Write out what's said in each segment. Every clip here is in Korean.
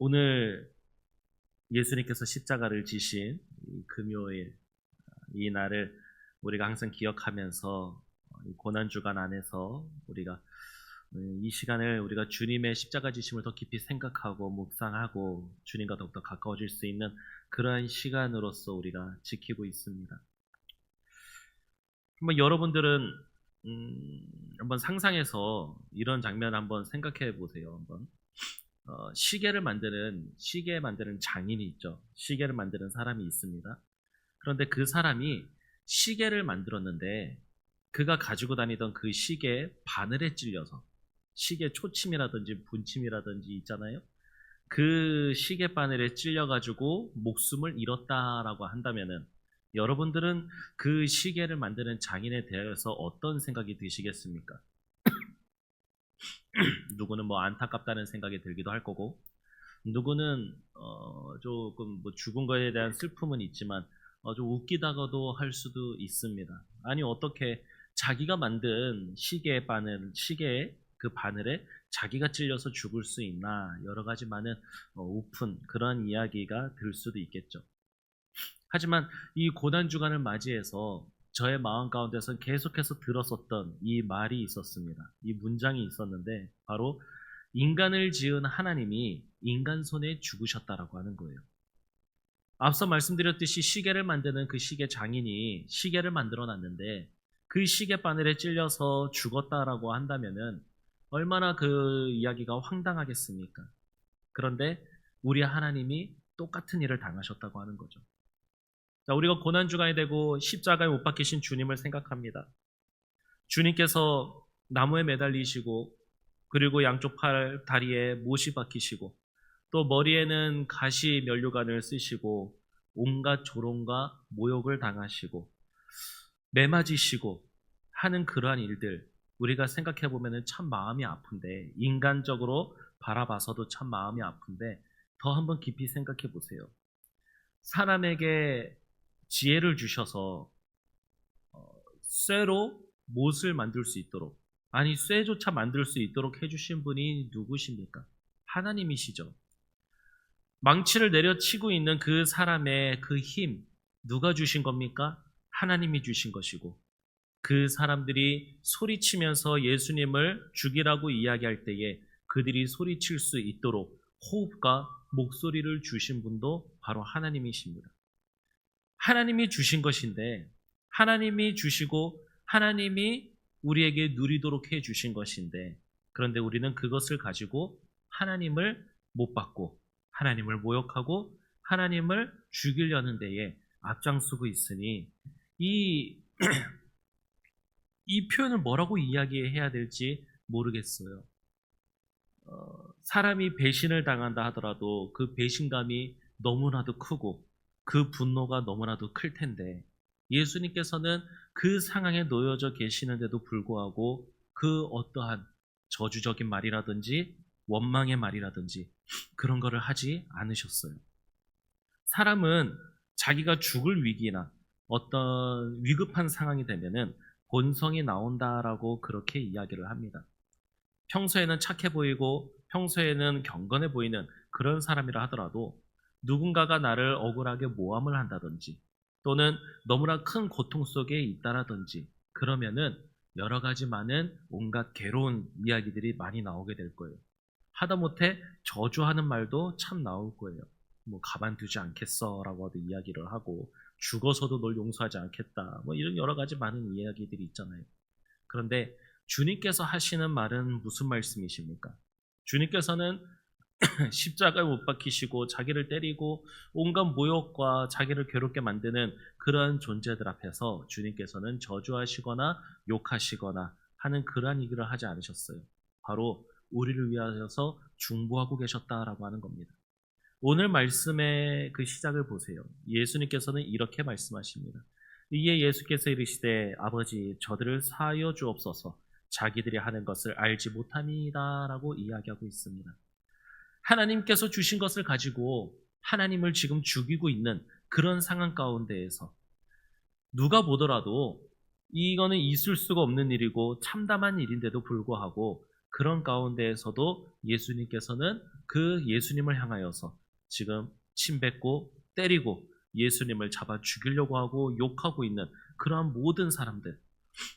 오늘 예수님께서 십자가를 지신 이 금요일, 이 날을 우리가 항상 기억하면서 이 고난주간 안에서 우리가 이 시간을 우리가 주님의 십자가 지심을 더 깊이 생각하고 묵상하고 주님과 더욱더 가까워질 수 있는 그러한 시간으로서 우리가 지키고 있습니다. 한번 여러분들은 한번 상상해서 이런 장면 한번 생각해 보세요. 한번 시계 만드는 장인이 있죠. 시계를 만드는 사람이 있습니다. 그런데 그 사람이 시계를 만들었는데 그가 가지고 다니던 그 시계 바늘에 찔려서 시계 초침이라든지 분침이라든지 있잖아요. 그 시계 바늘에 찔려가지고 목숨을 잃었다라고 한다면은 여러분들은 그 시계를 만드는 장인에 대해서 어떤 생각이 드시겠습니까? 누구는 뭐 안타깝다는 생각이 들기도 할 거고, 누구는 조금 뭐 죽은 거에 대한 슬픔은 있지만 좀 웃기다가도 할 수도 있습니다. 아니 어떻게 자기가 만든 시계의 그 바늘에 자기가 찔려서 죽을 수 있나, 여러 가지 많은 우픈 그런 이야기가 들 수도 있겠죠. 하지만 이 고난 주간을 맞이해서 저의 마음 가운데서 계속해서 들었었던 이 말이 있었습니다. 이 문장이 있었는데 바로 인간을 지은 하나님이 인간 손에 죽으셨다라고 하는 거예요. 앞서 말씀드렸듯이 시계를 만드는 그 시계 장인이 시계를 만들어 놨는데 그 시계 바늘에 찔려서 죽었다라고 한다면은 얼마나 그 이야기가 황당하겠습니까? 그런데 우리 하나님이 똑같은 일을 당하셨다고 하는 거죠. 자, 우리가 고난주간이 되고 십자가에 못 박히신 주님을 생각합니다. 주님께서 나무에 매달리시고 그리고 양쪽 팔, 다리에 못이 박히시고 또 머리에는 가시 면류관을 쓰시고 온갖 조롱과 모욕을 당하시고 매맞으시고 하는 그러한 일들, 우리가 생각해 보면 참 마음이 아픈데, 인간적으로 바라봐서도 참 마음이 아픈데 더 한번 깊이 생각해 보세요. 사람에게 지혜를 주셔서 쇠로 못을 만들 수 있도록, 아니 쇠조차 만들 수 있도록 해주신 분이 누구십니까? 하나님이시죠. 망치를 내려치고 있는 그 사람의 그 힘, 누가 주신 겁니까? 하나님이 주신 것이고, 그 사람들이 소리치면서 예수님을 죽이라고 이야기할 때에 그들이 소리칠 수 있도록 호흡과 목소리를 주신 분도 바로 하나님이십니다. 하나님이 주신 것인데, 하나님이 주시고 하나님이 우리에게 누리도록 해 주신 것인데, 그런데 우리는 그것을 가지고 하나님을 못 받고 하나님을 모욕하고 하나님을 죽이려는 데에 앞장서고 있으니 이 표현을 뭐라고 이야기해야 될지 모르겠어요. 사람이 배신을 당한다 하더라도 그 배신감이 너무나도 크고 그 분노가 너무나도 클 텐데, 예수님께서는 그 상황에 놓여져 계시는데도 불구하고 그 어떠한 저주적인 말이라든지 원망의 말이라든지 그런 거를 하지 않으셨어요. 사람은 자기가 죽을 위기나 어떤 위급한 상황이 되면은 본성이 나온다라고 그렇게 이야기를 합니다. 평소에는 착해 보이고 평소에는 경건해 보이는 그런 사람이라 하더라도 누군가가 나를 억울하게 모함을 한다든지 또는 너무나 큰 고통 속에 있다라든지 그러면은 여러 가지 많은 온갖 괴로운 이야기들이 많이 나오게 될 거예요. 하다못해 저주하는 말도 참 나올 거예요. 뭐 가만두지 않겠어라고 이야기를 하고 죽어서도 널 용서하지 않겠다, 뭐 이런 여러 가지 많은 이야기들이 있잖아요. 그런데 주님께서 하시는 말은 무슨 말씀이십니까? 주님께서는 십자가에 못 박히시고 자기를 때리고 온갖 모욕과 자기를 괴롭게 만드는 그러한 존재들 앞에서 주님께서는 저주하시거나 욕하시거나 하는 그러한 얘기를 하지 않으셨어요. 바로 우리를 위하여서 중보하고 계셨다라고 하는 겁니다. 오늘 말씀의 그 시작을 보세요. 예수님께서는 이렇게 말씀하십니다. 이에 예수께서 이르시되 아버지 저들을 사하여 주옵소서, 자기들이 하는 것을 알지 못함이다 라고 이야기하고 있습니다. 하나님께서 주신 것을 가지고 하나님을 지금 죽이고 있는 그런 상황 가운데에서 누가 보더라도 이거는 있을 수가 없는 일이고 참담한 일인데도 불구하고 그런 가운데에서도 예수님께서는 그 예수님을 향하여서 지금 침뱉고 때리고 예수님을 잡아 죽이려고 하고 욕하고 있는 그러한 모든 사람들,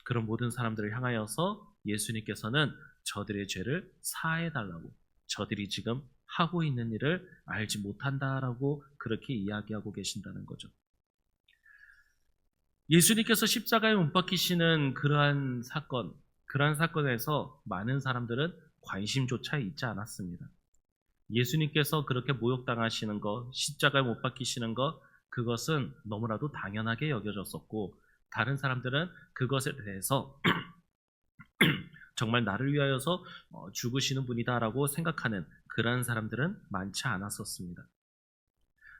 그런 모든 사람들을 향하여서 예수님께서는 저들의 죄를 사해달라고, 저들이 지금 하고 있는 일을 알지 못한다라고 그렇게 이야기하고 계신다는 거죠. 예수님께서 십자가에 못 박히시는 그러한 사건에서 많은 사람들은 관심조차 있지 않았습니다. 예수님께서 그렇게 모욕당하시는 것, 십자가에 못 박히시는 것, 그것은 너무나도 당연하게 여겨졌었고, 다른 사람들은 그것에 대해서 정말 나를 위하여서 죽으시는 분이다라고 생각하는 그러한 사람들은 많지 않았었습니다.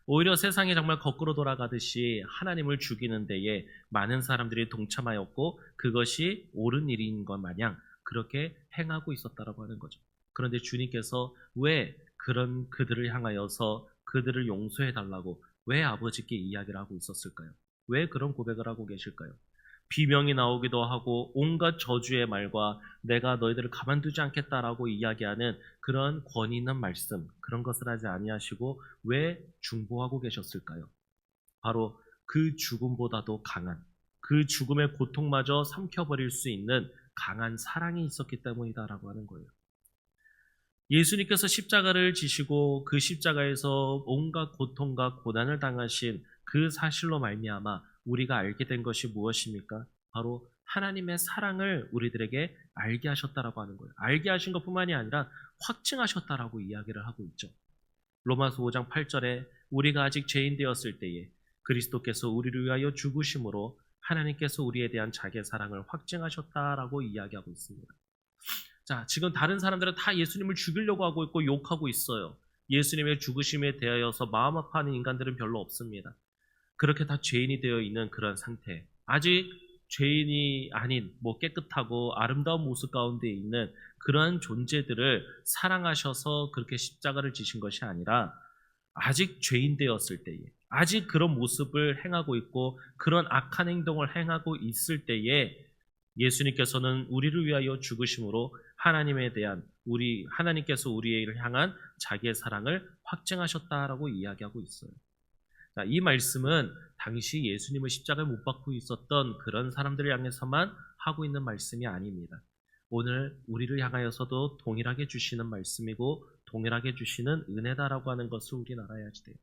오히려 세상이 정말 거꾸로 돌아가듯이 하나님을 죽이는 데에 많은 사람들이 동참하였고 그것이 옳은 일인 것 마냥 그렇게 행하고 있었다라고 하는 거죠. 그런데 주님께서 왜 그런 그들을 향하여서 그들을 용서해 달라고 왜 아버지께 이야기를 하고 있었을까요? 왜 그런 고백을 하고 계실까요? 비명이 나오기도 하고 온갖 저주의 말과 내가 너희들을 가만두지 않겠다라고 이야기하는 그런 권위 있는 말씀, 그런 것을 하지 아니하시고 왜 중보하고 계셨을까요? 바로 그 죽음보다도 강한, 그 죽음의 고통마저 삼켜버릴 수 있는 강한 사랑이 있었기 때문이다라고 하는 거예요. 예수님께서 십자가를 지시고 그 십자가에서 온갖 고통과 고난을 당하신 그 사실로 말미암아 우리가 알게 된 것이 무엇입니까? 바로 하나님의 사랑을 우리들에게 알게 하셨다라고 하는 거예요. 알게 하신 것뿐만이 아니라 확증하셨다라고 이야기를 하고 있죠. 로마서 5장 8절에 우리가 아직 죄인 되었을 때에 그리스도께서 우리를 위하여 죽으심으로 하나님께서 우리에 대한 자기의 사랑을 확증하셨다라고 이야기하고 있습니다. 자, 지금 다른 사람들은 다 예수님을 죽이려고 하고 있고 욕하고 있어요. 예수님의 죽으심에 대하여서 마음 아파하는 인간들은 별로 없습니다. 그렇게 다 죄인이 되어 있는 그런 상태. 아직 죄인이 아닌 깨끗하고 아름다운 모습 가운데 있는 그러한 존재들을 사랑하셔서 그렇게 십자가를 지신 것이 아니라 아직 죄인 되었을 때에, 아직 그런 모습을 행하고 있고 그런 악한 행동을 행하고 있을 때에 예수님께서는 우리를 위하여 죽으심으로 하나님께서 우리를 향한 자기의 사랑을 확증하셨다라고 이야기하고 있어요. 자, 이 말씀은 당시 예수님을 십자가에 못 박고 있었던 그런 사람들을 향해서만 하고 있는 말씀이 아닙니다. 오늘 우리를 향하여서도 동일하게 주시는 말씀이고 동일하게 주시는 은혜다라고 하는 것을 우리는 알아야지 돼요.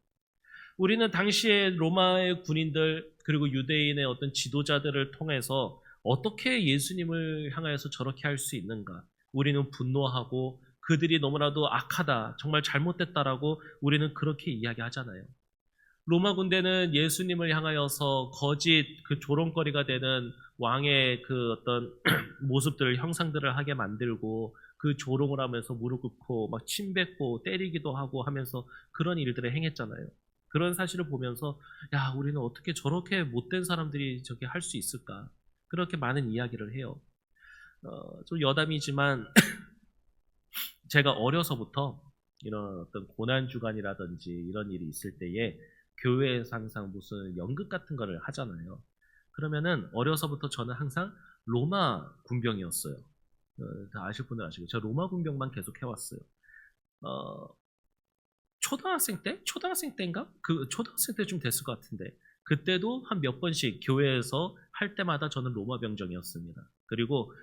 우리는 당시에 로마의 군인들 그리고 유대인의 어떤 지도자들을 통해서 어떻게 예수님을 향하여서 저렇게 할 수 있는가? 우리는 분노하고 그들이 너무나도 악하다, 정말 잘못됐다라고 우리는 그렇게 이야기하잖아요. 로마 군대는 예수님을 향하여서 거짓 그 조롱거리가 되는 왕의 그 어떤 모습들을 형상들을 하게 만들고 그 조롱을 하면서 무릎 꿇고 막 침뱉고 때리기도 하고 하면서 그런 일들을 행했잖아요. 그런 사실을 보면서 야, 우리는 어떻게 저렇게 못된 사람들이 저렇게 할 수 있을까? 그렇게 많은 이야기를 해요. 좀 여담이지만 제가 어려서부터 이런 어떤 고난 주간이라든지 이런 일이 있을 때에 교회에서 항상 무슨 연극 같은 거를 하잖아요. 그러면은 어려서부터 저는 항상 로마 군병이었어요. 다 아실 분들 아시고 제가 로마 군병만 계속 해왔어요. 어, 초등학생 때? 초등학생 때인가? 그 초등학생 때 좀 됐을 것 같은데 그때도 한 몇 번씩 교회에서 할 때마다 저는 로마 병정이었습니다. 그리고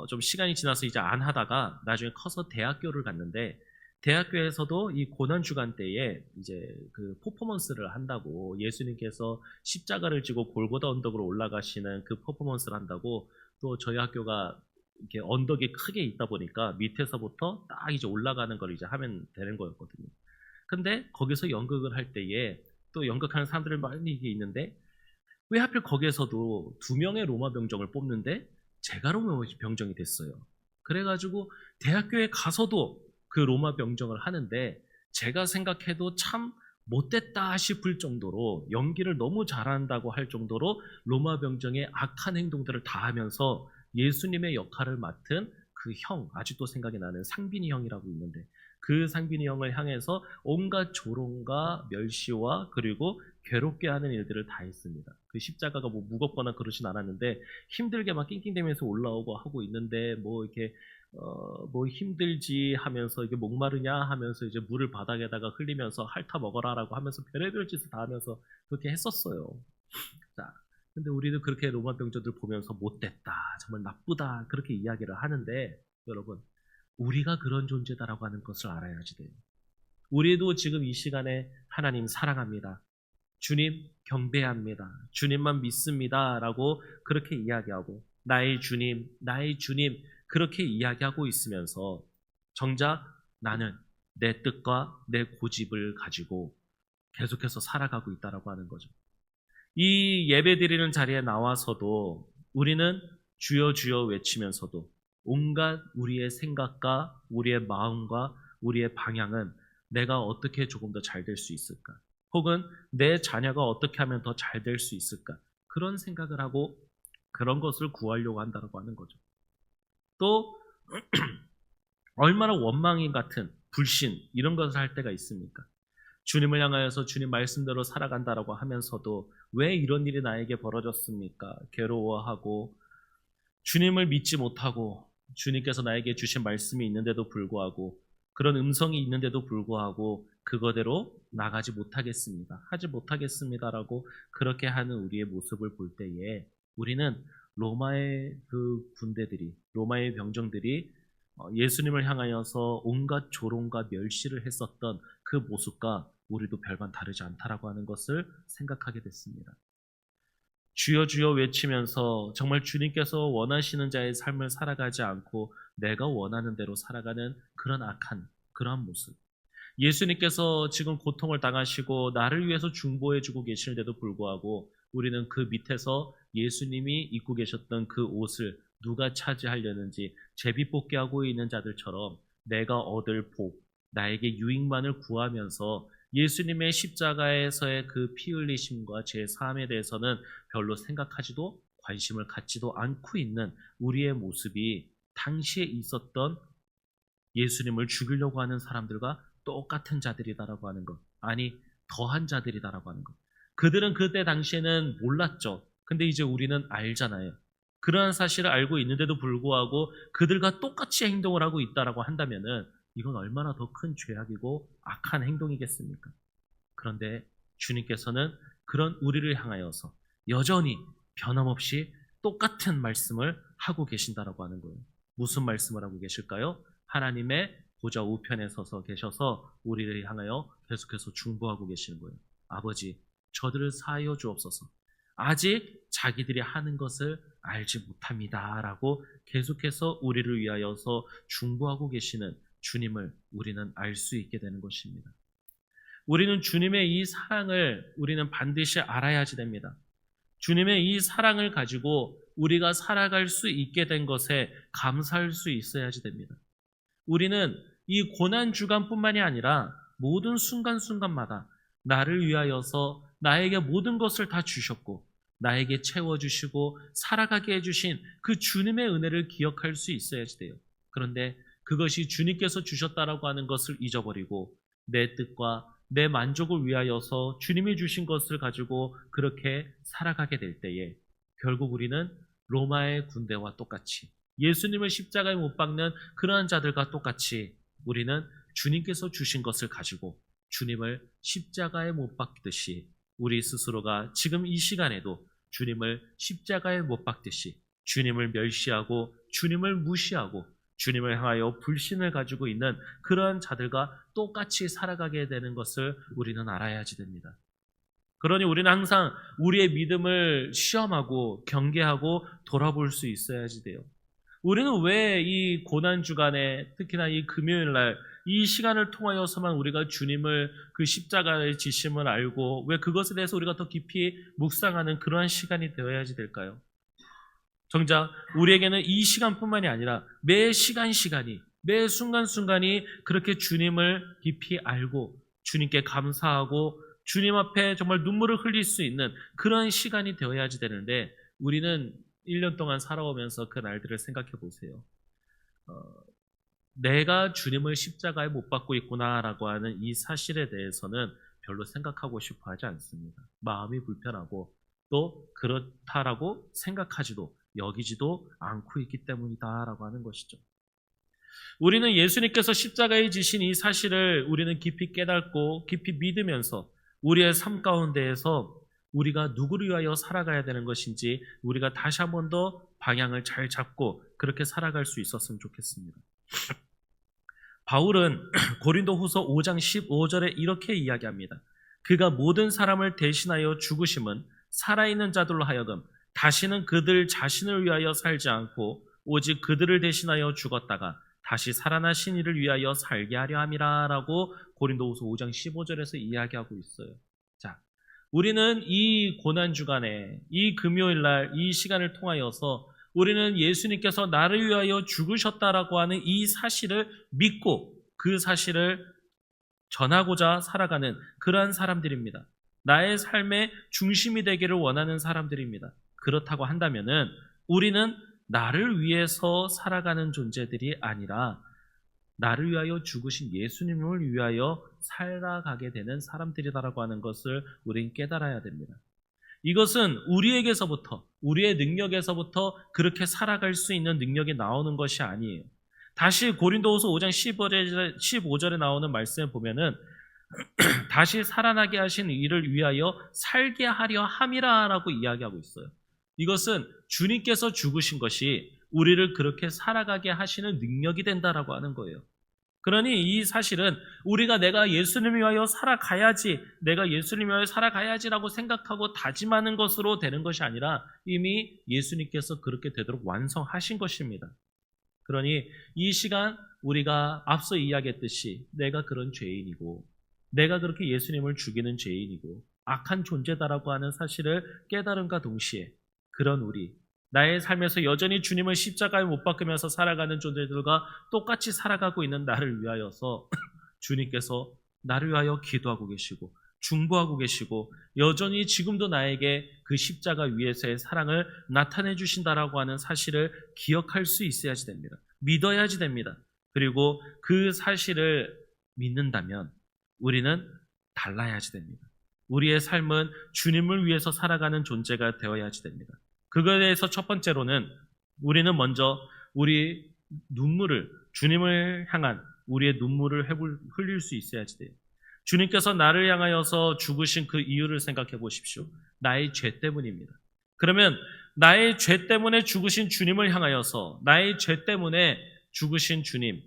좀 시간이 지나서 이제 안 하다가 나중에 커서 대학교를 갔는데 대학교에서도 이 고난 주간 때에 이제 그 퍼포먼스를 한다고 예수님께서 십자가를 지고 골고다 언덕으로 올라가시는 그 퍼포먼스를 한다고 또 저희 학교가 이렇게 언덕이 크게 있다 보니까 밑에서부터 딱 이제 올라가는 걸 이제 하면 되는 거였거든요. 근데 거기서 연극을 할 때에 또 연극하는 사람들이 많이 이게 있는데 왜 하필 거기에서도 2명의 로마 병정을 뽑는데 제가 로마 병정이 됐어요. 그래가지고 대학교에 가서도 그 로마 병정을 하는데 제가 생각해도 참 못됐다 싶을 정도로 연기를 너무 잘한다고 할 정도로 로마 병정의 악한 행동들을 다 하면서 예수님의 역할을 맡은 그 형, 아직도 생각이 나는 상빈이 형이라고 있는데 그 상빈이 형을 향해서 온갖 조롱과 멸시와 그리고 괴롭게 하는 일들을 다 했습니다. 그 십자가가 무겁거나 그러진 않았는데 힘들게 막 낑낑대면서 올라오고 하고 있는데 이렇게 뭐 힘들지 하면서 이게 목마르냐 하면서 이제 물을 바닥에다가 흘리면서 핥아 먹어라라고 하면서 별의별 짓을 다 하면서 그렇게 했었어요. 자, 근데 우리는 그렇게 로마 병정들 보면서 못됐다, 정말 나쁘다 그렇게 이야기를 하는데 여러분 우리가 그런 존재다라고 하는 것을 알아야지 돼요. 우리도 지금 이 시간에 하나님 사랑합니다. 주님 경배합니다. 주님만 믿습니다. 라고 그렇게 이야기하고 나의 주님 그렇게 이야기하고 있으면서 정작 나는 내 뜻과 내 고집을 가지고 계속해서 살아가고 있다라고 하는 거죠. 이 예배 드리는 자리에 나와서도 우리는 주여 주여 외치면서도 온갖 우리의 생각과 우리의 마음과 우리의 방향은 내가 어떻게 조금 더 잘 될 수 있을까? 혹은 내 자녀가 어떻게 하면 더 잘 될 수 있을까? 그런 생각을 하고 그런 것을 구하려고 한다고 하는 거죠. 또 얼마나 원망이 같은 불신 이런 것을 할 때가 있습니까? 주님을 향하여서 주님 말씀대로 살아간다라고 하면서도 왜 이런 일이 나에게 벌어졌습니까? 괴로워하고 주님을 믿지 못하고 주님께서 나에게 주신 말씀이 있는데도 불구하고 그런 음성이 있는데도 불구하고 그거대로 나가지 못하겠습니다. 하지 못하겠습니다라고 그렇게 하는 우리의 모습을 볼 때에 우리는 로마의 그 군대들이 로마의 병정들이 예수님을 향하여서 온갖 조롱과 멸시를 했었던 그 모습과 우리도 별반 다르지 않다라고 하는 것을 생각하게 됐습니다. 주여 주여 외치면서 정말 주님께서 원하시는 자의 삶을 살아가지 않고 내가 원하는 대로 살아가는 그런 악한 그러한 모습. 예수님께서 지금 고통을 당하시고 나를 위해서 중보해주고 계시는데도 불구하고 우리는 그 밑에서 예수님이 입고 계셨던 그 옷을 누가 차지하려는지 제비뽑기 하고 있는 자들처럼 내가 얻을 복, 나에게 유익만을 구하면서 예수님의 십자가에서의 그 피 흘리심과 제 삶에 대해서는 별로 생각하지도 관심을 갖지도 않고 있는 우리의 모습이 당시에 있었던 예수님을 죽이려고 하는 사람들과 똑같은 자들이다라고 하는 것. 아니, 더한 자들이다라고 하는 것. 그들은 그때 당시에는 몰랐죠. 근데 이제 우리는 알잖아요. 그러한 사실을 알고 있는데도 불구하고 그들과 똑같이 행동을 하고 있다라고 한다면은 이건 얼마나 더 큰 죄악이고 악한 행동이겠습니까? 그런데 주님께서는 그런 우리를 향하여서 여전히 변함없이 똑같은 말씀을 하고 계신다라고 하는 거예요. 무슨 말씀을 하고 계실까요? 하나님의 보좌 우편에 서서 계셔서 우리를 향하여 계속해서 중보하고 계시는 거예요. 아버지, 저들을 사하여 주옵소서. 아직 자기들이 하는 것을 알지 못합니다. 라고 계속해서 우리를 위하여서 중보하고 계시는 주님을 우리는 알 수 있게 되는 것입니다. 우리는 주님의 이 사랑을 우리는 반드시 알아야지 됩니다. 주님의 이 사랑을 가지고 우리가 살아갈 수 있게 된 것에 감사할 수 있어야지 됩니다. 우리는 이 고난 주간뿐만이 아니라 모든 순간순간마다 나를 위하여서 나에게 모든 것을 다 주셨고 나에게 채워주시고 살아가게 해주신 그 주님의 은혜를 기억할 수 있어야지 돼요. 그런데 그것이 주님께서 주셨다라고 하는 것을 잊어버리고 내 뜻과 내 만족을 위하여서 주님이 주신 것을 가지고 그렇게 살아가게 될 때에 결국 우리는 로마의 군대와 똑같이 예수님을 십자가에 못 박는 그러한 자들과 똑같이 우리는 주님께서 주신 것을 가지고 주님을 십자가에 못 박듯이 우리 스스로가 지금 이 시간에도 주님을 십자가에 못 박듯이 주님을 멸시하고 주님을 무시하고 주님을 향하여 불신을 가지고 있는 그러한 자들과 똑같이 살아가게 되는 것을 우리는 알아야지 됩니다. 그러니 우리는 항상 우리의 믿음을 시험하고 경계하고 돌아볼 수 있어야지 돼요. 우리는 왜 이 고난주간에 특히나 이 금요일날 이 시간을 통하여서만 우리가 주님을 그 십자가의 지심을 알고 왜 그것에 대해서 우리가 더 깊이 묵상하는 그러한 시간이 되어야지 될까요? 정작 우리에게는 이 시간뿐만이 아니라 매 시간이 매 순간순간이 그렇게 주님을 깊이 알고 주님께 감사하고 주님 앞에 정말 눈물을 흘릴 수 있는 그런 시간이 되어야지 되는데 우리는 1년 동안 살아오면서 그 날들을 생각해 보세요. 내가 주님을 십자가에 못 박고 있구나라고 하는 이 사실에 대해서는 별로 생각하고 싶어 하지 않습니다. 마음이 불편하고 또 그렇다라고 생각하지도 여기지도 않고 있기 때문이다라고 하는 것이죠. 우리는 예수님께서 십자가에 지신 이 사실을 우리는 깊이 깨닫고 깊이 믿으면서 우리의 삶 가운데에서 우리가 누구를 위하여 살아가야 되는 것인지 우리가 다시 한 번 더 방향을 잘 잡고 그렇게 살아갈 수 있었으면 좋겠습니다. 바울은 고린도후서 5장 15절에 이렇게 이야기합니다. 그가 모든 사람을 대신하여 죽으심은 살아있는 자들로 하여금 다시는 그들 자신을 위하여 살지 않고 오직 그들을 대신하여 죽었다가 다시 살아나신 이를 위하여 살게 하려 함이라 라고 고린도후서 5장 15절에서 이야기하고 있어요. 자, 우리는 이 고난주간에 이 금요일날 이 시간을 통하여서 우리는 예수님께서 나를 위하여 죽으셨다라고 하는 이 사실을 믿고 그 사실을 전하고자 살아가는 그러한 사람들입니다. 나의 삶의 중심이 되기를 원하는 사람들입니다. 그렇다고 한다면은 우리는 나를 위해서 살아가는 존재들이 아니라 나를 위하여 죽으신 예수님을 위하여 살아가게 되는 사람들이다라고 하는 것을 우리는 깨달아야 됩니다. 이것은 우리에게서부터, 우리의 능력에서부터 그렇게 살아갈 수 있는 능력이 나오는 것이 아니에요. 다시 고린도후서 5장 15절에 나오는 말씀을 보면은 다시 살아나게 하신 이를 위하여 살게 하려 함이라라고 이야기하고 있어요. 이것은 주님께서 죽으신 것이 우리를 그렇게 살아가게 하시는 능력이 된다라고 하는 거예요. 그러니 이 사실은 우리가 내가 예수님을 위하여 살아가야지, 내가 예수님을 위하여 살아가야지라고 생각하고 다짐하는 것으로 되는 것이 아니라 이미 예수님께서 그렇게 되도록 완성하신 것입니다. 그러니 이 시간 우리가 앞서 이야기했듯이 내가 그런 죄인이고 내가 그렇게 예수님을 죽이는 죄인이고 악한 존재다라고 하는 사실을 깨달음과 동시에 그런 우리, 나의 삶에서 여전히 주님을 십자가에 못 박으면서 살아가는 존재들과 똑같이 살아가고 있는 나를 위하여서 주님께서 나를 위하여 기도하고 계시고 중보하고 계시고 여전히 지금도 나에게 그 십자가 위에서의 사랑을 나타내 주신다라고 하는 사실을 기억할 수 있어야지 됩니다. 믿어야지 됩니다. 그리고 그 사실을 믿는다면 우리는 달라야지 됩니다. 우리의 삶은 주님을 위해서 살아가는 존재가 되어야지 됩니다. 그거에 대해서 첫 번째로는 우리는 먼저 우리 눈물을, 주님을 향한 우리의 눈물을 흘릴 수 있어야지 돼요. 주님께서 나를 향하여서 죽으신 그 이유를 생각해 보십시오. 나의 죄 때문입니다. 그러면 나의 죄 때문에 죽으신 주님을 향하여서 나의 죄 때문에 죽으신 주님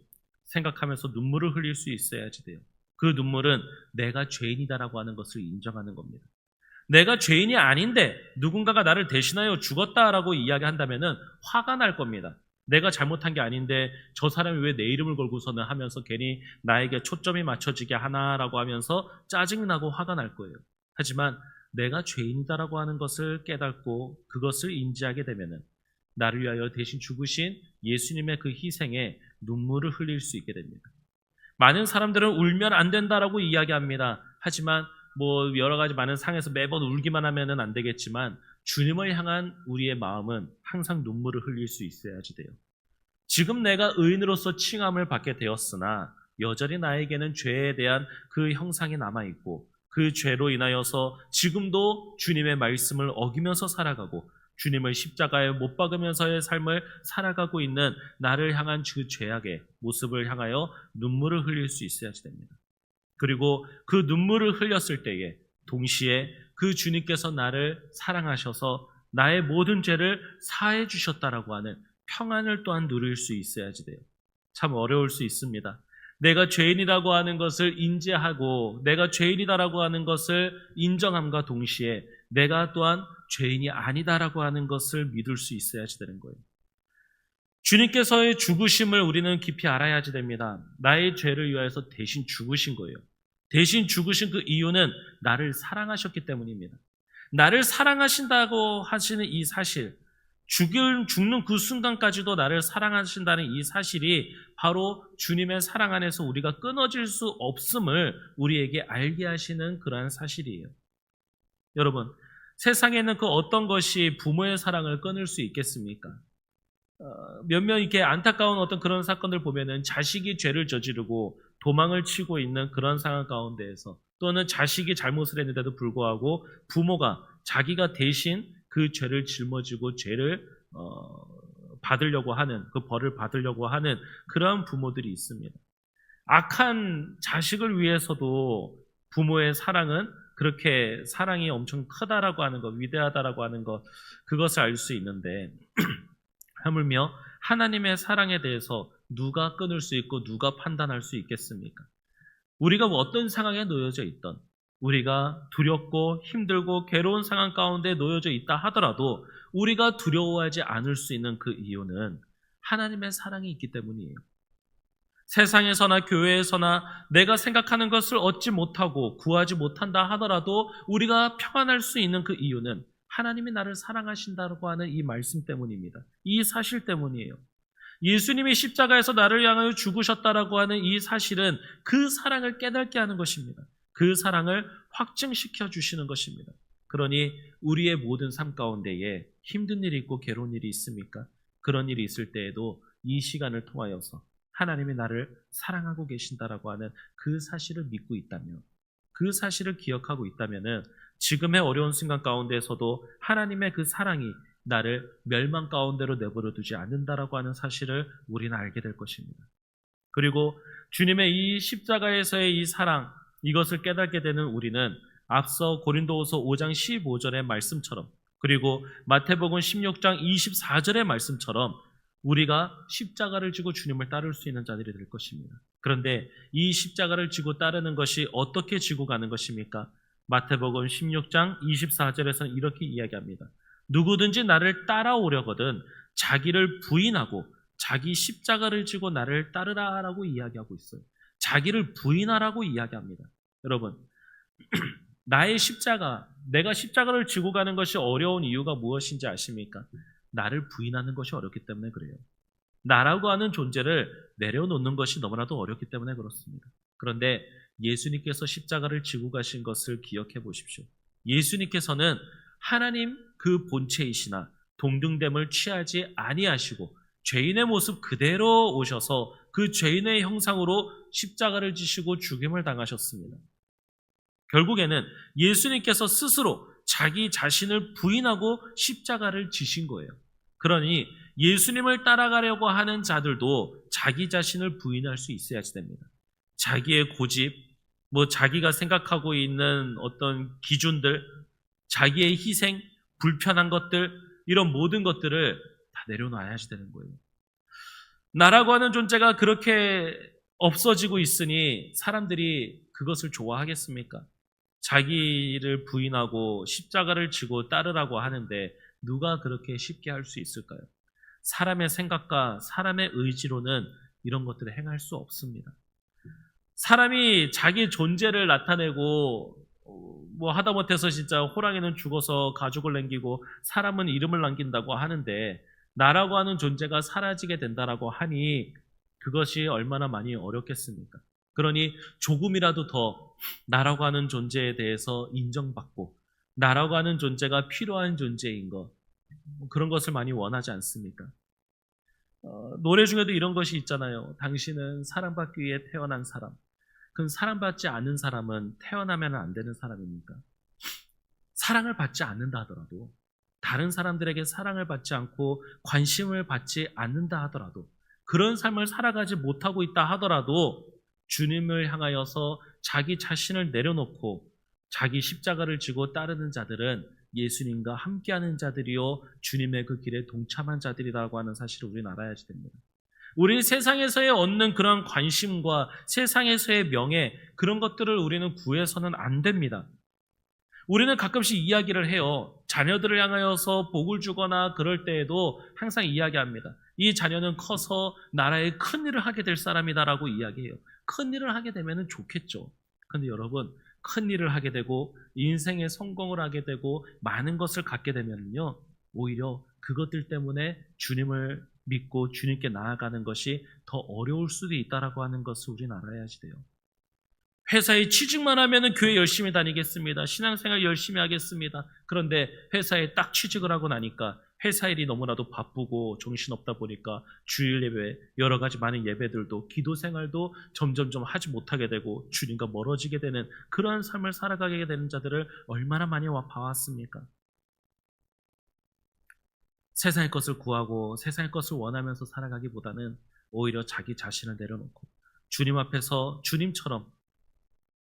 생각하면서 눈물을 흘릴 수 있어야지 돼요. 그 눈물은 내가 죄인이다라고 하는 것을 인정하는 겁니다. 내가 죄인이 아닌데 누군가가 나를 대신하여 죽었다라고 이야기한다면 화가 날 겁니다. 내가 잘못한 게 아닌데 저 사람이 왜 내 이름을 걸고서는 하면서 괜히 나에게 초점이 맞춰지게 하나라고 하면서 짜증나고 화가 날 거예요. 하지만 내가 죄인이다라고 하는 것을 깨닫고 그것을 인지하게 되면 나를 위하여 대신 죽으신 예수님의 그 희생에 눈물을 흘릴 수 있게 됩니다. 많은 사람들은 울면 안 된다라고 이야기합니다. 하지만 여러 가지 많은 상에서 매번 울기만 하면은 안 되겠지만 주님을 향한 우리의 마음은 항상 눈물을 흘릴 수 있어야지 돼요. 지금 내가 의인으로서 칭함을 받게 되었으나 여전히 나에게는 죄에 대한 그 형상이 남아있고 그 죄로 인하여서 지금도 주님의 말씀을 어기면서 살아가고 주님을 십자가에 못 박으면서의 삶을 살아가고 있는 나를 향한 그 죄악의 모습을 향하여 눈물을 흘릴 수 있어야지 됩니다. 그리고 그 눈물을 흘렸을 때에 동시에 그 주님께서 나를 사랑하셔서 나의 모든 죄를 사해 주셨다라고 하는 평안을 또한 누릴 수 있어야지 돼요. 참 어려울 수 있습니다. 내가 죄인이라고 하는 것을 인지하고 내가 죄인이다라고 하는 것을 인정함과 동시에 내가 또한 죄인이 아니다라고 하는 것을 믿을 수 있어야지 되는 거예요. 주님께서의 죽으심을 우리는 깊이 알아야지 됩니다. 나의 죄를 위하여서 대신 죽으신 거예요. 대신 죽으신 그 이유는 나를 사랑하셨기 때문입니다. 나를 사랑하신다고 하시는 이 사실, 죽는 그 순간까지도 나를 사랑하신다는 이 사실이 바로 주님의 사랑 안에서 우리가 끊어질 수 없음을 우리에게 알게 하시는 그러한 사실이에요. 여러분, 세상에는 그 어떤 것이 부모의 사랑을 끊을 수 있겠습니까? 몇몇 이렇게 안타까운 어떤 그런 사건들 보면은 자식이 죄를 저지르고 도망을 치고 있는 그런 상황 가운데에서 또는 자식이 잘못을 했는데도 불구하고 부모가 자기가 대신 그 죄를 짊어지고 죄를 받으려고 하는, 그 벌을 받으려고 하는 그러한 부모들이 있습니다. 악한 자식을 위해서도 부모의 사랑은 그렇게 사랑이 엄청 크다라고 하는 것, 위대하다라고 하는 것, 그것을 알 수 있는데 하물며 하나님의 사랑에 대해서 누가 끊을 수 있고 누가 판단할 수 있겠습니까? 우리가 어떤 상황에 놓여져 있던, 우리가 두렵고 힘들고 괴로운 상황 가운데 놓여져 있다 하더라도 우리가 두려워하지 않을 수 있는 그 이유는 하나님의 사랑이 있기 때문이에요. 세상에서나 교회에서나 내가 생각하는 것을 얻지 못하고 구하지 못한다 하더라도 우리가 평안할 수 있는 그 이유는 하나님이 나를 사랑하신다고 하는 이 말씀 때문입니다. 이 사실 때문이에요. 예수님이 십자가에서 나를 향하여 죽으셨다라고 하는 이 사실은 그 사랑을 깨닫게 하는 것입니다. 그 사랑을 확증시켜 주시는 것입니다. 그러니 우리의 모든 삶 가운데에 힘든 일이 있고 괴로운 일이 있습니까? 그런 일이 있을 때에도 이 시간을 통하여서 하나님이 나를 사랑하고 계신다라고 하는 그 사실을 믿고 있다면, 그 사실을 기억하고 있다면 지금의 어려운 순간 가운데에서도 하나님의 그 사랑이 나를 멸망 가운데로 내버려 두지 않는다라고 하는 사실을 우리는 알게 될 것입니다. 그리고 주님의 이 십자가에서의 이 사랑, 이것을 깨닫게 되는 우리는 앞서 고린도후서 5장 15절의 말씀처럼, 그리고 마태복음 16장 24절의 말씀처럼 우리가 십자가를 지고 주님을 따를 수 있는 자들이 될 것입니다. 그런데 이 십자가를 지고 따르는 것이 어떻게 지고 가는 것입니까? 마태복음 16장 24절에서는 이렇게 이야기합니다. 누구든지 나를 따라오려거든 자기를 부인하고 자기 십자가를 지고 나를 따르라라고 이야기하고 있어요. 자기를 부인하라고 이야기합니다. 여러분, 나의 십자가, 내가 십자가를 지고 가는 것이 어려운 이유가 무엇인지 아십니까? 나를 부인하는 것이 어렵기 때문에 그래요. 나라고 하는 존재를 내려놓는 것이 너무나도 어렵기 때문에 그렇습니다. 그런데 예수님께서 십자가를 지고 가신 것을 기억해 보십시오. 예수님께서는 하나님 그 본체이시나 동등됨을 취하지 아니하시고 죄인의 모습 그대로 오셔서 그 죄인의 형상으로 십자가를 지시고 죽임을 당하셨습니다. 결국에는 예수님께서 스스로 자기 자신을 부인하고 십자가를 지신 거예요. 그러니 예수님을 따라가려고 하는 자들도 자기 자신을 부인할 수 있어야지 됩니다. 자기의 고집, 자기가 생각하고 있는 어떤 기준들, 자기의 희생, 불편한 것들, 이런 모든 것들을 다 내려놔야지 되는 거예요. 나라고 하는 존재가 그렇게 없어지고 있으니 사람들이 그것을 좋아하겠습니까? 자기를 부인하고 십자가를 지고 따르라고 하는데 누가 그렇게 쉽게 할 수 있을까요? 사람의 생각과 사람의 의지로는 이런 것들을 행할 수 없습니다. 사람이 자기 존재를 나타내고 하다못해서 진짜 호랑이는 죽어서 가죽을 남기고 사람은 이름을 남긴다고 하는데 나라고 하는 존재가 사라지게 된다라고 하니 그것이 얼마나 많이 어렵겠습니까? 그러니 조금이라도 더 나라고 하는 존재에 대해서 인정받고 나라고 하는 존재가 필요한 존재인 것, 그런 것을 많이 원하지 않습니까? 노래 중에도 이런 것이 있잖아요. 당신은 사랑받기 위해 태어난 사람. 그럼 사랑받지 않는 사람은 태어나면 안 되는 사람입니까? 사랑을 받지 않는다 하더라도, 다른 사람들에게 사랑을 받지 않고 관심을 받지 않는다 하더라도, 그런 삶을 살아가지 못하고 있다 하더라도 주님을 향하여서 자기 자신을 내려놓고 자기 십자가를 지고 따르는 자들은 예수님과 함께하는 자들이요 주님의 그 길에 동참한 자들이라고 하는 사실을 우리는 알아야지 됩니다. 우리 세상에서의 얻는 그런 관심과 세상에서의 명예, 그런 것들을 우리는 구해서는 안 됩니다. 우리는 가끔씩 이야기를 해요. 자녀들을 향하여서 복을 주거나 그럴 때에도 항상 이야기합니다. 이 자녀는 커서 나라에 큰 일을 하게 될 사람이다라고 이야기해요. 큰 일을 하게 되면 좋겠죠. 그런데 여러분, 큰 일을 하게 되고 인생의 성공을 하게 되고 많은 것을 갖게 되면요, 오히려 그것들 때문에 주님을 믿고 주님께 나아가는 것이 더 어려울 수도 있다라고 하는 것을 우리는 알아야지 돼요. 회사에 취직만 하면 교회 열심히 다니겠습니다. 신앙생활 열심히 하겠습니다. 그런데 회사에 딱 취직을 하고 나니까 회사 일이 너무나도 바쁘고 정신없다 보니까 주일 예배, 여러 가지 많은 예배들도, 기도 생활도 점점점 하지 못하게 되고 주님과 멀어지게 되는 그러한 삶을 살아가게 되는 자들을 얼마나 많이 봐왔습니까? 세상의 것을 구하고 세상의 것을 원하면서 살아가기보다는 오히려 자기 자신을 내려놓고 주님 앞에서 주님처럼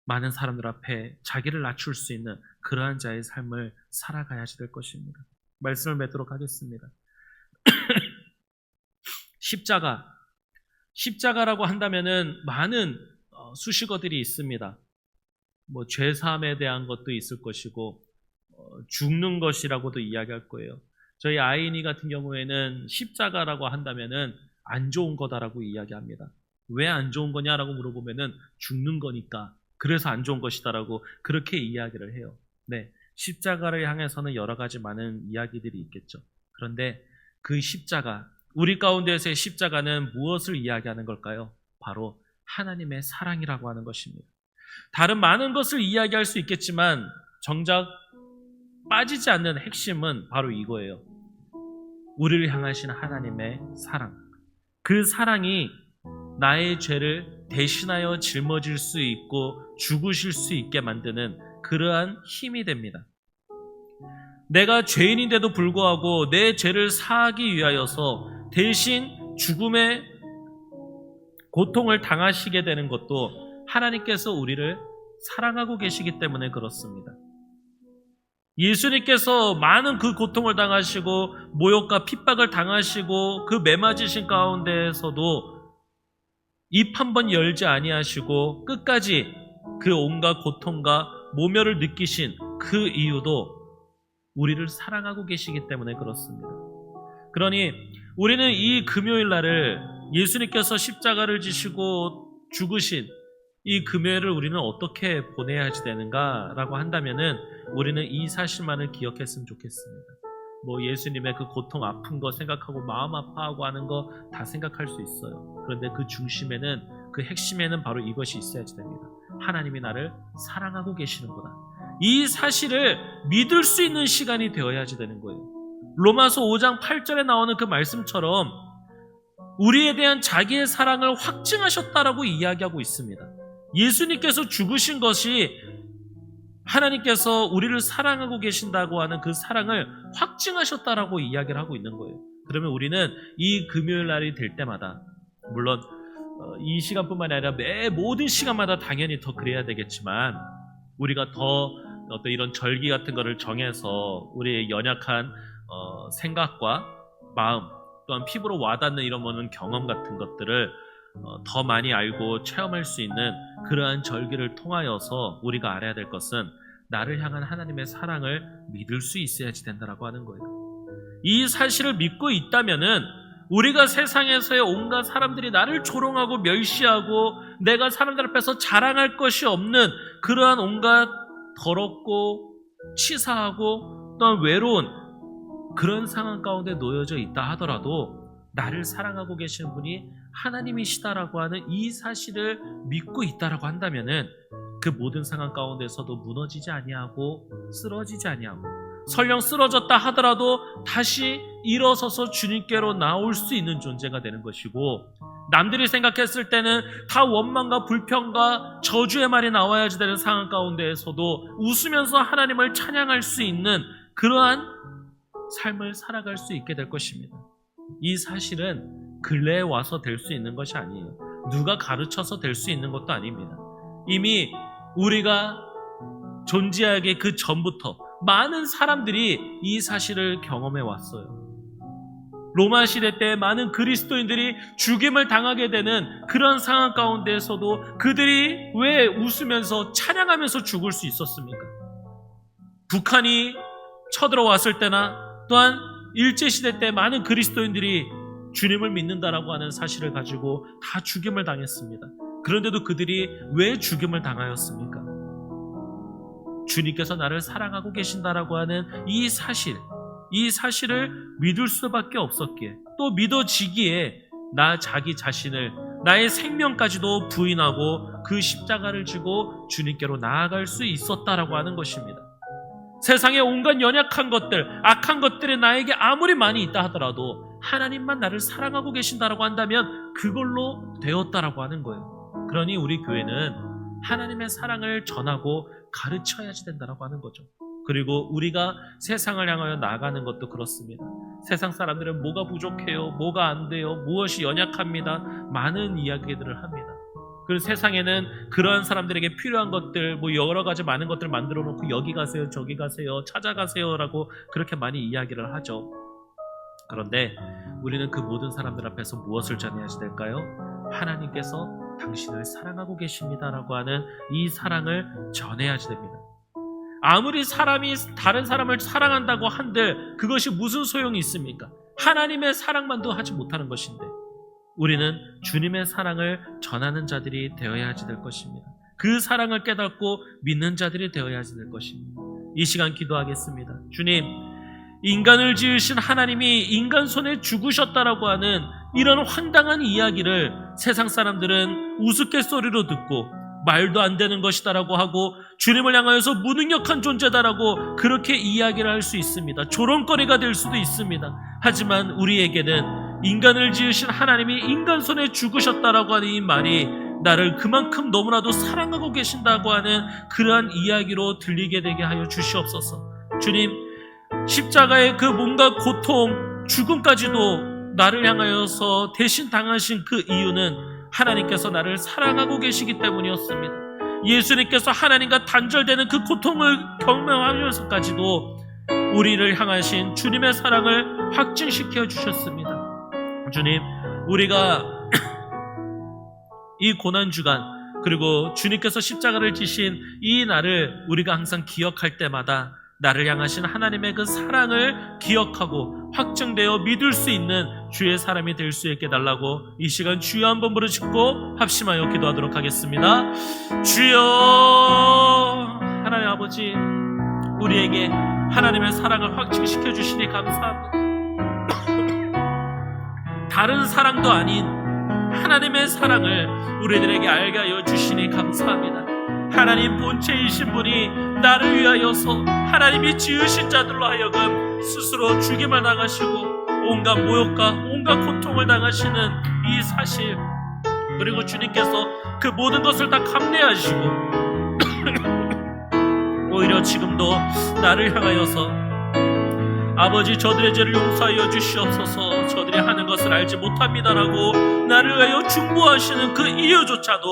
많은 사람들 앞에 자기를 낮출 수 있는 그러한 자의 삶을 살아가야지 될 것입니다. 말씀을 맺도록 하겠습니다. 십자가라고 한다면은 많은 수식어들이 있습니다. 뭐 죄사함에 대한 것도 있을 것이고 죽는 것이라고도 이야기할 거예요. 저희 아이니 같은 경우에는 십자가라고 한다면은 안 좋은 거다라고 이야기합니다. 왜 안 좋은 거냐라고 물어보면은 죽는 거니까 그래서 안 좋은 것이다라고 그렇게 이야기를 해요. 네, 십자가를 향해서는 여러 가지 많은 이야기들이 있겠죠. 그런데 그 십자가, 우리 가운데서의 십자가는 무엇을 이야기하는 걸까요? 바로 하나님의 사랑이라고 하는 것입니다. 다른 많은 것을 이야기할 수 있겠지만 정작 빠지지 않는 핵심은 바로 이거예요. 우리를 향하신 하나님의 사랑. 그 사랑이 나의 죄를 대신하여 짊어질 수 있고 죽으실 수 있게 만드는 그러한 힘이 됩니다. 내가 죄인인데도 불구하고 내 죄를 사하기 위하여서 대신 죽음의 고통을 당하시게 되는 것도 하나님께서 우리를 사랑하고 계시기 때문에 그렇습니다. 예수님께서 많은 그 고통을 당하시고 모욕과 핍박을 당하시고 그 매맞으신 가운데에서도 입 한 번 열지 아니하시고 끝까지 그 온갖 고통과 모멸을 느끼신 그 이유도 우리를 사랑하고 계시기 때문에 그렇습니다. 그러니 우리는 이 금요일 날을 예수님께서 십자가를 지시고 죽으신 이 금요일을 우리는 어떻게 보내야지 되는가라고 한다면은 우리는 이 사실만을 기억했으면 좋겠습니다. 뭐 예수님의 그 고통 아픈 거 생각하고 마음 아파하고 하는 거 다 생각할 수 있어요. 그런데 그 중심에는, 그 핵심에는 바로 이것이 있어야지 됩니다. 하나님이 나를 사랑하고 계시는구나. 이 사실을 믿을 수 있는 시간이 되어야지 되는 거예요. 로마서 5장 8절에 나오는 그 말씀처럼 우리에 대한 자기의 사랑을 확증하셨다라고 이야기하고 있습니다. 예수님께서 죽으신 것이 하나님께서 우리를 사랑하고 계신다고 하는 그 사랑을 확증하셨다라고 이야기를 하고 있는 거예요. 그러면 우리는 이 금요일 날이 될 때마다, 물론 이 시간뿐만 아니라 매 모든 시간마다 당연히 더 그래야 되겠지만, 우리가 더 어떤 이런 절기 같은 거를 정해서 우리의 연약한 생각과 마음, 또한 피부로 와닿는 이런 뭐는 경험 같은 것들을 더 많이 알고 체험할 수 있는 그러한 절기를 통하여서 우리가 알아야 될 것은 나를 향한 하나님의 사랑을 믿을 수 있어야지 된다라고 하는 거예요. 이 사실을 믿고 있다면은 우리가 세상에서의 온갖 사람들이 나를 조롱하고 멸시하고 내가 사람들 앞에서 자랑할 것이 없는 그러한 온갖 더럽고 치사하고 또한 외로운 그런 상황 가운데 놓여져 있다 하더라도 나를 사랑하고 계시는 분이 하나님이시다라고 하는 이 사실을 믿고 있다라고 한다면은 그 모든 상황 가운데서도 무너지지 아니하고 쓰러지지 아니하고, 설령 쓰러졌다 하더라도 다시 일어서서 주님께로 나올 수 있는 존재가 되는 것이고, 남들이 생각했을 때는 다 원망과 불평과 저주의 말이 나와야지 되는 상황 가운데에서도 웃으면서 하나님을 찬양할 수 있는 그러한 삶을 살아갈 수 있게 될 것입니다. 이 사실은 근래에 와서 될 수 있는 것이 아니에요. 누가 가르쳐서 될 수 있는 것도 아닙니다. 이미 우리가 존재하기 그 전부터 많은 사람들이 이 사실을 경험해 왔어요. 로마 시대 때 많은 그리스도인들이 죽임을 당하게 되는 그런 상황 가운데에서도 그들이 왜 웃으면서 찬양하면서 죽을 수 있었습니까? 북한이 쳐들어왔을 때나 또한 일제시대 때 많은 그리스도인들이 주님을 믿는다라고 하는 사실을 가지고 다 죽임을 당했습니다. 그런데도 그들이 왜 죽임을 당하였습니까? 주님께서 나를 사랑하고 계신다라고 하는 이 사실을 믿을 수밖에 없었기에, 또 믿어지기에 나 자기 자신을, 나의 생명까지도 부인하고 그 십자가를 지고 주님께로 나아갈 수 있었다라고 하는 것입니다. 세상에 온갖 연약한 것들, 악한 것들이 나에게 아무리 많이 있다 하더라도 하나님만 나를 사랑하고 계신다라고 한다면 그걸로 되었다라고 하는 거예요. 그러니 우리 교회는 하나님의 사랑을 전하고 가르쳐야지 된다라고 하는 거죠. 그리고 우리가 세상을 향하여 나아가는 것도 그렇습니다. 세상 사람들은 뭐가 부족해요, 뭐가 안 돼요, 무엇이 연약합니다, 많은 이야기들을 합니다. 그 세상에는 그러한 사람들에게 필요한 것들, 여러 가지 많은 것들 만들어 놓고 여기 가세요, 저기 가세요, 찾아가세요라고 그렇게 많이 이야기를 하죠. 그런데 우리는 그 모든 사람들 앞에서 무엇을 전해야지 될까요? 하나님께서 당신을 사랑하고 계십니다라고 하는 이 사랑을 전해야지 됩니다. 아무리 사람이 다른 사람을 사랑한다고 한들 그것이 무슨 소용이 있습니까? 하나님의 사랑만도 하지 못하는 것인데, 우리는 주님의 사랑을 전하는 자들이 되어야지 될 것입니다. 그 사랑을 깨닫고 믿는 자들이 되어야지 될 것입니다. 이 시간 기도하겠습니다. 주님, 인간을 지으신 하나님이 인간 손에 죽으셨다라고 하는 이런 황당한 이야기를 세상 사람들은 우스갯소리로 듣고 말도 안 되는 것이다라고 하고 주님을 향하여서 무능력한 존재다라고 그렇게 이야기를 할 수 있습니다. 조롱거리가 될 수도 있습니다. 하지만 우리에게는 인간을 지으신 하나님이 인간 손에 죽으셨다라고 하는 이 말이 나를 그만큼 너무나도 사랑하고 계신다고 하는 그러한 이야기로 들리게 되게 하여 주시옵소서. 주님, 십자가의 그 뭔가 고통, 죽음까지도 나를 향하여서 대신 당하신 그 이유는 하나님께서 나를 사랑하고 계시기 때문이었습니다. 예수님께서 하나님과 단절되는 그 고통을 경험하면서까지도 우리를 향하신 주님의 사랑을 확증시켜 주셨습니다. 주님, 우리가 이 고난주간, 그리고 주님께서 십자가를 지신 이 날을 우리가 항상 기억할 때마다 나를 향하신 하나님의 그 사랑을 기억하고 확증되어 믿을 수 있는 주의 사람이 될 수 있게 달라고 이 시간 주여 한번 부르짖고 합심하여 기도하도록 하겠습니다. 주여, 하나님 아버지, 우리에게 하나님의 사랑을 확증시켜 주시니 감사합니다. 다른 사랑도 아닌 하나님의 사랑을 우리들에게 알게 하여 주시니 감사합니다. 하나님 본체이신 분이 나를 위하여서 하나님이 지으신 자들로 하여금 스스로 죽임을 당하시고 온갖 모욕과 온갖 고통을 당하시는 이 사실, 그리고 주님께서 그 모든 것을 다 감내하시고 오히려 지금도 나를 향하여서 아버지, 저들의 죄를 용서하여 주시옵소서, 저들이 하는 것을 알지 못합니다라고 나를 위하여 중보하시는 그 이유조차도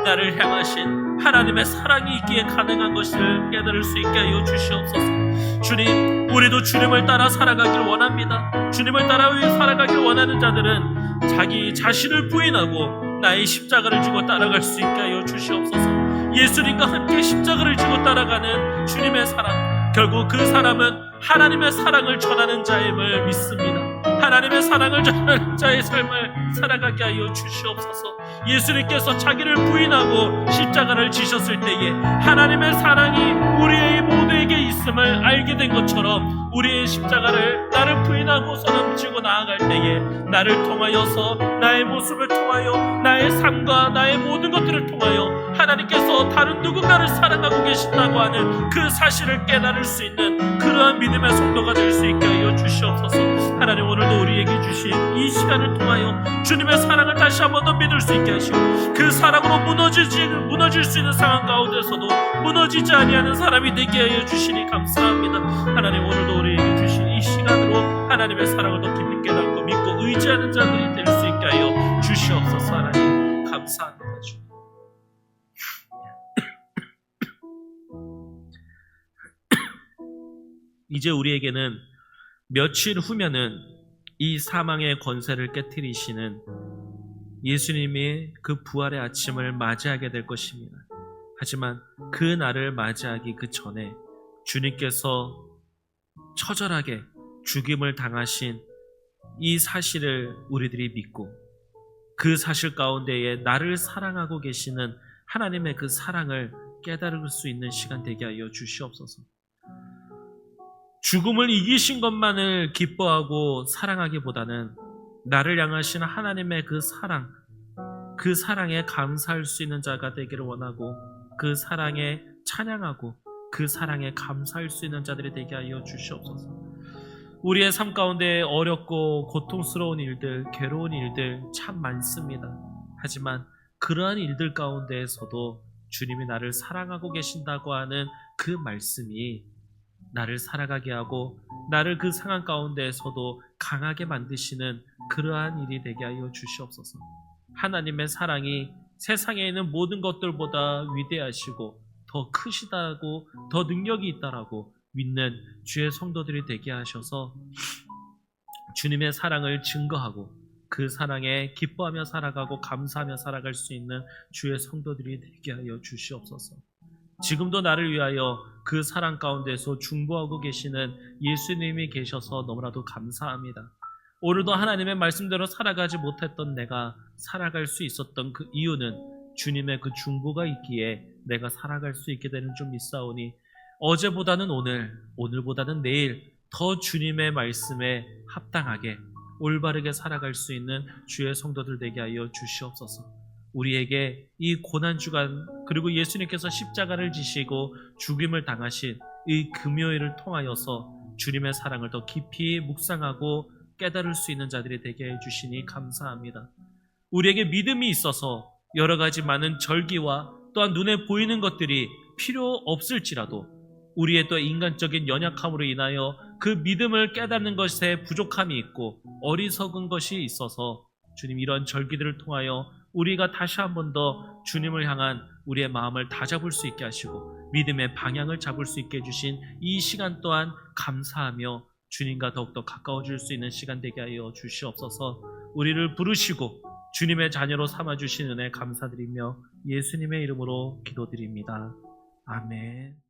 나를 향하신 하나님의 사랑이 있기에 가능한 것을 깨달을 수 있게 하여 주시옵소서. 주님, 우리도 주님을 따라 살아가길 원합니다. 주님을 따라 살아가길 원하는 자들은 자기 자신을 부인하고 나의 십자가를 지고 따라갈 수 있게 하여 주시옵소서. 예수님과 함께 십자가를 지고 따라가는 주님의 사랑, 결국 그 사람은 하나님의 사랑을 전하는 자임을 믿습니다. 하나님의 사랑을 전하는 자의 삶을 살아가게 하여 주시옵소서. 예수님께서 자기를 부인하고 십자가를 지셨을 때에 하나님의 사랑이 우리의 모두에게 있음을 알게 된 것처럼 우리의 십자가를 나를 부인하고서는 지고 나아갈 때에 나를 통하여서, 나의 모습을 통하여, 나의 삶과 나의 모든 것들을 통하여 하나님께서 다른 누군가를 사랑하고 계신다고 하는 그 사실을 깨달을 수 있는 그러한 믿음의 성도가 될 수 있게 하여 주시옵소서. 하나님, 오늘도 우리에게 주신 이 시간을 통하여 주님의 사랑을 다시 한 번 더 믿을 수 있게 하시고 그 사랑으로 무너질 수 있는 상황 가운데서도 무너지지 아니하는 사람이 되게 하여 주시니 감사합니다. 하나님, 오늘도 우리에게 주신 이 시간으로 하나님의 사랑을 더 깊이 깨닫고 믿고 의지하는 자들이 될 수 있게 하여 주시옵소서. 하나님, 감사합니다. 주님. 이제 우리에게는 며칠 후면은 이 사망의 권세를 깨트리시는 예수님이 그 부활의 아침을 맞이하게 될 것입니다. 하지만 그 날을 맞이하기 그 전에 주님께서 처절하게 죽임을 당하신 이 사실을 우리들이 믿고 그 사실 가운데에 나를 사랑하고 계시는 하나님의 그 사랑을 깨달을 수 있는 시간 되게 하여 주시옵소서. 죽음을 이기신 것만을 기뻐하고 사랑하기보다는 나를 향하신 하나님의 그 사랑, 그 사랑에 감사할 수 있는 자가 되기를 원하고 그 사랑에 찬양하고 그 사랑에 감사할 수 있는 자들이 되게 하여 주시옵소서. 우리의 삶 가운데 어렵고 고통스러운 일들, 괴로운 일들 참 많습니다. 하지만 그러한 일들 가운데에서도 주님이 나를 사랑하고 계신다고 하는 그 말씀이 나를 살아가게 하고 나를 그 상황 가운데에서도 강하게 만드시는 그러한 일이 되게 하여 주시옵소서. 하나님의 사랑이 세상에 있는 모든 것들보다 위대하시고 더 크시다고 더 능력이 있다라고 믿는 주의 성도들이 되게 하셔서 주님의 사랑을 증거하고 그 사랑에 기뻐하며 살아가고 감사하며 살아갈 수 있는 주의 성도들이 되게 하여 주시옵소서. 지금도 나를 위하여 그 사랑 가운데서 중보하고 계시는 예수님이 계셔서 너무나도 감사합니다. 오늘도 하나님의 말씀대로 살아가지 못했던 내가 살아갈 수 있었던 그 이유는 주님의 그 중보가 있기에 내가 살아갈 수 있게 되는 줄 믿사오니 어제보다는 오늘, 오늘보다는 내일 더 주님의 말씀에 합당하게 올바르게 살아갈 수 있는 주의 성도들 되게 하여 주시옵소서. 우리에게 이 고난주간 그리고 예수님께서 십자가를 지시고 죽임을 당하신 이 금요일을 통하여서 주님의 사랑을 더 깊이 묵상하고 깨달을 수 있는 자들이 되게 해주시니 감사합니다. 우리에게 믿음이 있어서 여러 가지 많은 절기와 또한 눈에 보이는 것들이 필요 없을지라도 우리의 또 인간적인 연약함으로 인하여 그 믿음을 깨닫는 것에 부족함이 있고 어리석은 것이 있어서 주님 이런 절기들을 통하여 우리가 다시 한 번 더 주님을 향한 우리의 마음을 다잡을 수 있게 하시고 믿음의 방향을 잡을 수 있게 해주신 이 시간 또한 감사하며 주님과 더욱더 가까워질 수 있는 시간 되게 하여 주시옵소서. 우리를 부르시고 주님의 자녀로 삼아주신 은혜 감사드리며 예수님의 이름으로 기도드립니다. 아멘.